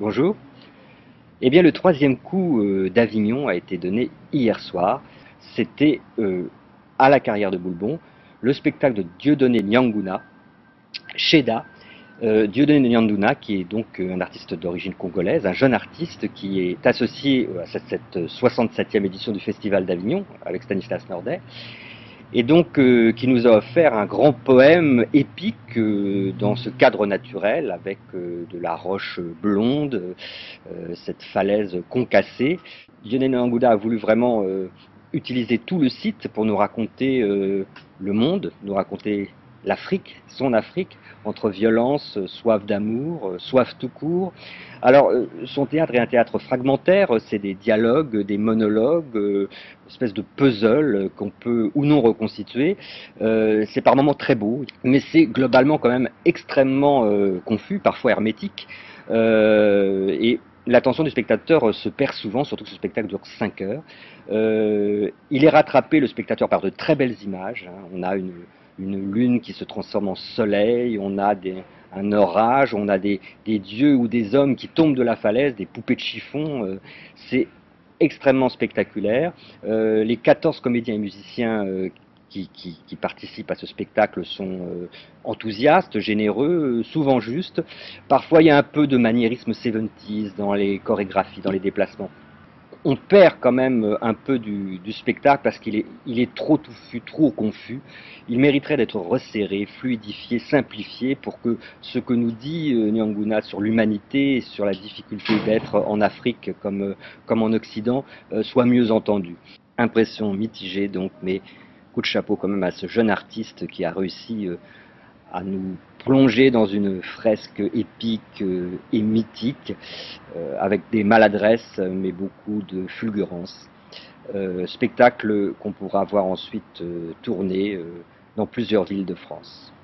Bonjour. Eh bien, le troisième coup d'Avignon a été donné hier soir. C'était à la Carrière de Boulbon, le spectacle de Dieudonné Nyanguna, Sheda. Dieudonné Nyanguna, qui est donc un artiste d'origine congolaise, un jeune artiste qui est associé à cette 67e édition du Festival d'Avignon avec Stanislas Nordet, et donc qui nous a offert un grand poème épique dans ce cadre naturel avec de la roche blonde, cette falaise concassée. Lionel Anguda a voulu vraiment utiliser tout le site pour nous raconter le monde, nous raconter l'Afrique, son Afrique, entre violence, soif d'amour, soif tout court. Alors, son théâtre est un théâtre fragmentaire, c'est des dialogues, des monologues, une espèce de puzzle qu'on peut ou non reconstituer. C'est par moments très beau, mais c'est globalement quand même extrêmement confus, parfois hermétique. Et l'attention du spectateur se perd souvent, surtout que ce spectacle dure 5 heures. Il est rattrapé, le spectateur, par de très belles images. Hein. On a une lune qui se transforme en soleil, on a un orage, on a des dieux ou des hommes qui tombent de la falaise, des poupées de chiffon. C'est extrêmement spectaculaire. Les 14 comédiens et musiciens qui participent à ce spectacle sont enthousiastes, généreux, souvent justes. Parfois, il y a un peu de maniérisme 70s dans les chorégraphies, dans les déplacements. On perd quand même un peu du spectacle parce il est trop touffu, trop confus. Il mériterait d'être resserré, fluidifié, simplifié pour que ce que nous dit Nyanguna sur l'humanité, sur la difficulté d'être en Afrique comme en Occident, soit mieux entendu. Impression mitigée donc, mais coup de chapeau quand même à ce jeune artiste qui a réussi à nous plonger dans une fresque épique et mythique, avec des maladresses mais beaucoup de fulgurance. Spectacle qu'on pourra voir ensuite tourner dans plusieurs villes de France.